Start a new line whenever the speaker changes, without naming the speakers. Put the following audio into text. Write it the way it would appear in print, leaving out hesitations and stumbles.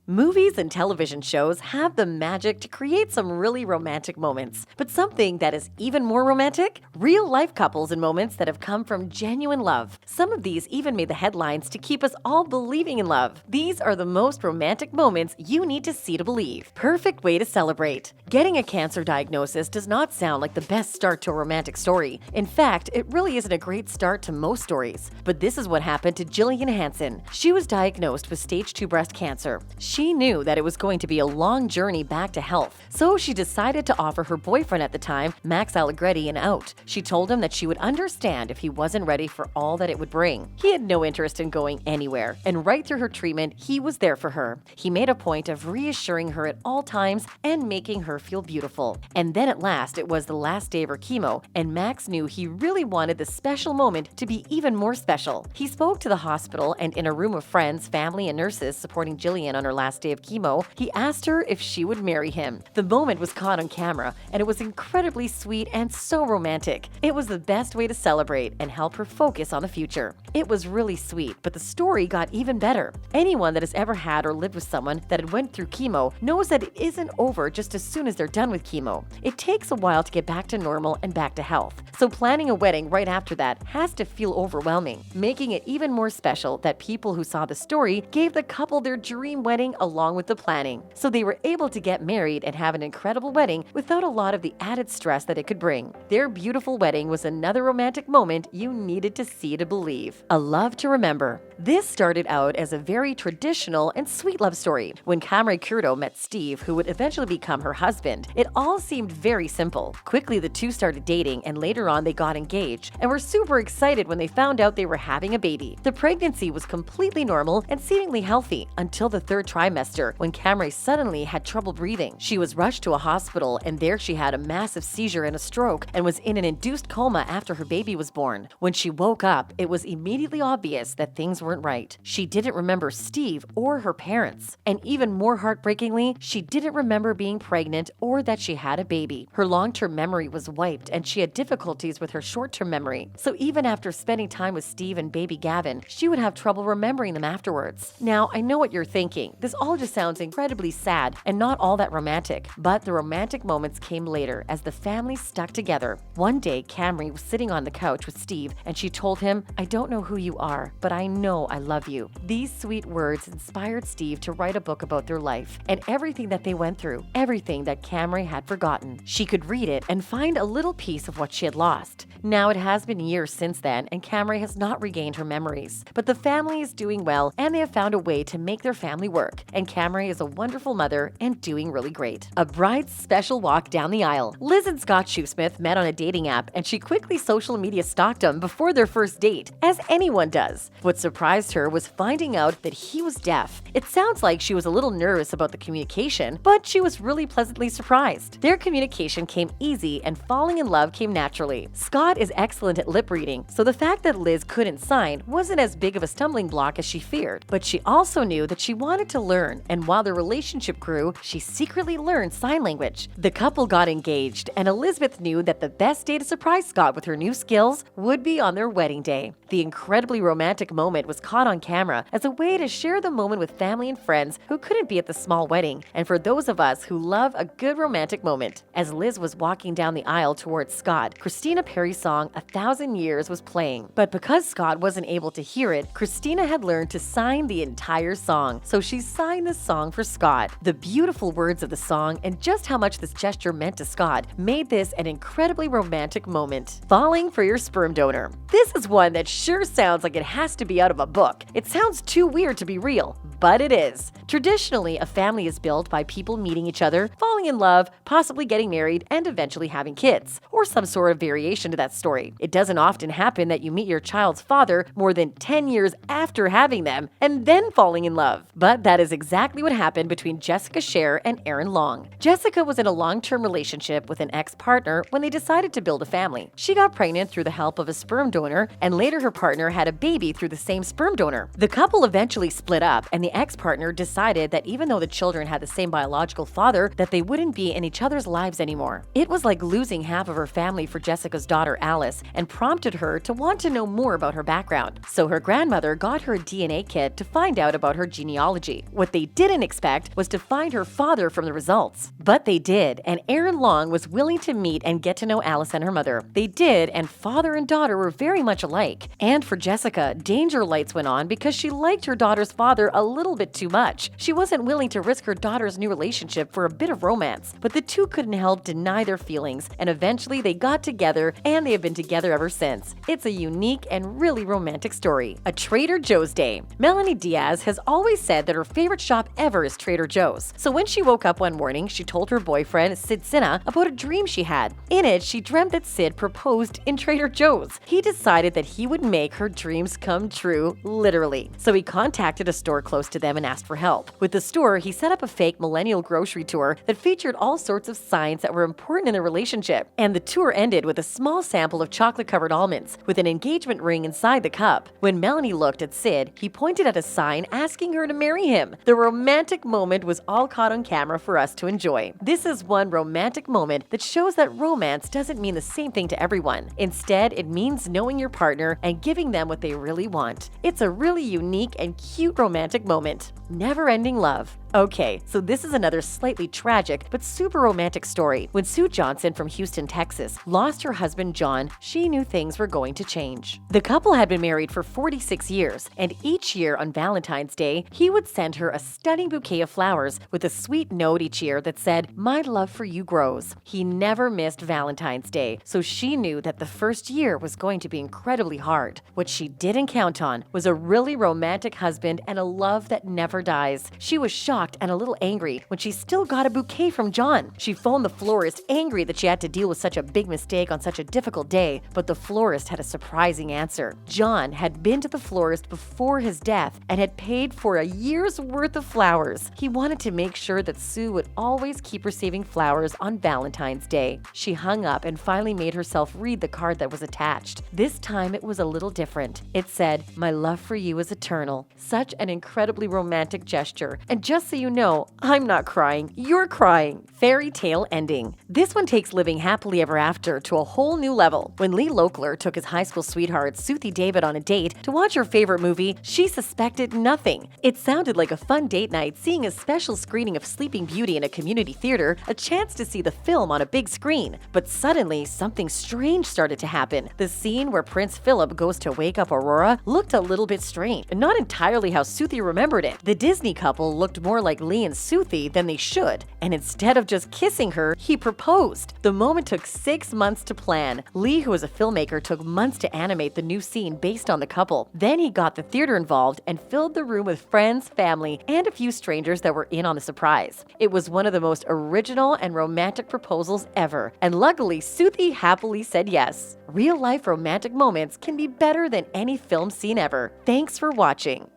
Movies and television shows have the magic to create some really romantic moments. But something that is even more romantic? Real-life couples and moments that have come from genuine love. Some of these even made the headlines to keep us all believing in love. These are the most romantic moments you need to see to believe. Perfect way to celebrate. Getting a cancer diagnosis does not sound like the best start to a romantic story. In fact, it really isn't a great start to most stories. But this is what happened to Gillian Hanson. She was diagnosed with stage 2 breast cancer. She knew that it was going to be a long journey back to health, so she decided to offer her boyfriend at the time, Max Allegretti, an out. She told him that she would understand if he wasn't ready for all that it would bring. He had no interest in going anywhere, and right through her treatment, he was there for her. He made a point of reassuring her at all times and making her feel beautiful. And then at last, it was the last day of her chemo, and Max knew he really wanted the special moment to be even more special. He spoke to the hospital, and in a room of friends, family, and nurses supporting Gillian on her last day of chemo, he asked her if she would marry him. The moment was caught on camera, and it was incredibly sweet and so romantic. It was the best way to celebrate and help her focus on the future. It was really sweet, but the story got even better. Anyone that has ever had or lived with someone that had went through chemo knows that it isn't over just as soon as they're done with chemo. It takes a while to get back to normal and back to health. So planning a wedding right after that has to feel overwhelming, making it even more special that people who saw the story gave the couple their dream wedding along with the planning. So they were able to get married and have an incredible wedding without a lot of the added stress that it could bring. Their beautiful wedding was another romantic moment you needed to see to believe. A love to remember. This started out as a very traditional and sweet love story. When Camry Curto met Steve, who would eventually become her husband, it all seemed very simple. Quickly, the two started dating, and later on they got engaged and were super excited when they found out they were having a baby. The pregnancy was completely normal and seemingly healthy until the third trimester, when Camry suddenly had trouble breathing. She was rushed to a hospital, and there she had a massive seizure and a stroke and was in an induced coma after her baby was born. When she woke up, it was immediately obvious that things weren't right. She didn't remember Steve or her parents. And even more heartbreakingly, she didn't remember being pregnant or that she had a baby. Her long-term memory was wiped, and she had difficulties with her short-term memory. So even after spending time with Steve and baby Gavin, she would have trouble remembering them afterwards. Now, I know what you're thinking. This all just sounds incredibly sad and not all that romantic. But the romantic moments came later as the family stuck together. One day, Camry was sitting on the couch with Steve, and she told him, "I don't know who you are, but I know I love you." These sweet words inspired Steve to write a book about their life and everything that they went through, everything that Camry had forgotten. She could read it and find a little piece of what she had lost. Now it has been years since then, and Camry has not regained her memories. But the family is doing well, and they have found a way to make their family work. And Camry is a wonderful mother and doing really great. A bride's special walk down the aisle. Liz and Scott Shoesmith met on a dating app, and she quickly social media stalked him before their first date, as anyone does. What surprised her was finding out that he was deaf. It sounds like she was a little nervous about the communication, but she was really pleasantly surprised. Their communication came easy, and falling in love came naturally. Scott is excellent at lip reading, so the fact that Liz couldn't sign wasn't as big of a stumbling block as she feared. But she also knew that she wanted to learn, and while their relationship grew, she secretly learned sign language. The couple got engaged, and Elizabeth knew that the best day to surprise Scott with her new skills would be on their wedding day. The incredibly romantic moment was caught on camera as a way to share the moment with family and friends who couldn't be at the small wedding, and for those of us who love a good romantic moment. As Liz was walking down the aisle towards Scott, Christina Perri's song "A Thousand Years" was playing. But because Scott wasn't able to hear it, Christina had learned to sign the entire song, so she signed the song for Scott. The beautiful words of the song and just how much this gesture meant to Scott made this an incredibly romantic moment. Falling for your sperm donor. This is one that sure sounds like it has to be out of a book. It sounds too weird to be real, but it is. Traditionally, a family is built by people meeting each other, falling in love, possibly getting married, and eventually having kids, or some sort of variation to that story. It doesn't often happen that you meet your child's father more than 10 years after having them and then falling in love. But that is exactly what happened between Jessica Scher and Aaron Long. Jessica was in a long-term relationship with an ex-partner when they decided to build a family. She got pregnant through the help of a sperm donor, and later her partner had a baby through the same sperm donor. The couple eventually split up, and the ex-partner decided that even though the children had the same biological father, that they wouldn't be in each other's lives anymore. It was like losing half of her family for Jessica's daughter Alice, and prompted her to want to know more about her background. So her grandmother got her a DNA kit to find out about her genealogy. What they didn't expect was to find her father from the results. But they did, and Aaron Long was willing to meet and get to know Alice and her mother. They did, and father and daughter were very much alike. And for Jessica, danger lights went on because she liked her daughter's father a little bit too much. She wasn't willing to risk her daughter's new relationship for a bit of romance, but the two couldn't help deny their feelings, and eventually they got together, and they have been together ever since. It's a unique and really romantic story. A Trader Joe's Day. Melanie Diaz has always said that her favorite shop ever is Trader Joe's. So when she woke up one morning, she told her boyfriend, Sid Sinha, about a dream she had. In it, she dreamt that Sid proposed in Trader Joe's. He decided that he would make her dreams come true, literally. So he contacted a store close to them and asked for help. With the store, he set up a fake millennial grocery tour that featured all sorts of signs that were important in their relationship. And the tour ended with a small sample of chocolate-covered almonds with an engagement ring inside the cup. When Melanie looked at Sid, he pointed at a sign asking her to marry him. The romantic moment was all caught on camera for us to enjoy. This is one romantic moment that shows that romance doesn't mean the same thing to everyone. Instead, it means knowing your partner and giving them what they really want. It's a really unique and cute romantic moment. Never-ending love. Okay, so this is another slightly tragic but super romantic story. When Sue Johnson from Houston, Texas, lost her husband John, she knew things were going to change. The couple had been married for 46 years, and each year on Valentine's Day, he would send her a stunning bouquet of flowers with a sweet note each year that said, "My love for you grows." He never missed Valentine's Day, so she knew that the first year was going to be incredibly hard. What she didn't count on was a really romantic husband and a love that never dies. She was shocked and a little angry when she still got a bouquet from John. She phoned the florist, angry that she had to deal with such a big mistake on such a difficult day, but the florist had a surprising answer. John had been to the florist before his death and had paid for a year's worth of flowers. He wanted to make sure that Sue would always keep receiving flowers on Valentine's Day. She hung up and finally made herself read the card that was attached. This time it was a little different. It said, "My love for you is eternal." Such an incredibly romantic gesture. And just so you know, I'm not crying, you're crying. Fairy tale ending. This one takes living happily ever after to a whole new level. When Lee Loeffler took his high school sweetheart, Suthi David, on a date to watch her favorite movie, she suspected nothing. It sounded like a fun date night, seeing a special screening of Sleeping Beauty in a community theater, a chance to see the film on a big screen. But suddenly, something strange started to happen. The scene where Prince Philip goes to wake up Aurora looked a little bit strange, and not entirely how Suthi remembered it. The Disney couple looked more like Lee and Suthi than they should, and instead of just kissing her, he proposed. The moment took 6 months to plan. Lee, who is a filmmaker, took months to animate the new scene based on the couple. Then he got the theater involved and filled the room with friends, family, and a few strangers that were in on the surprise. It was one of the most original and romantic proposals ever, and luckily Suthi happily said yes. Real-life romantic moments can be better than any film scene ever. Thanks for watching.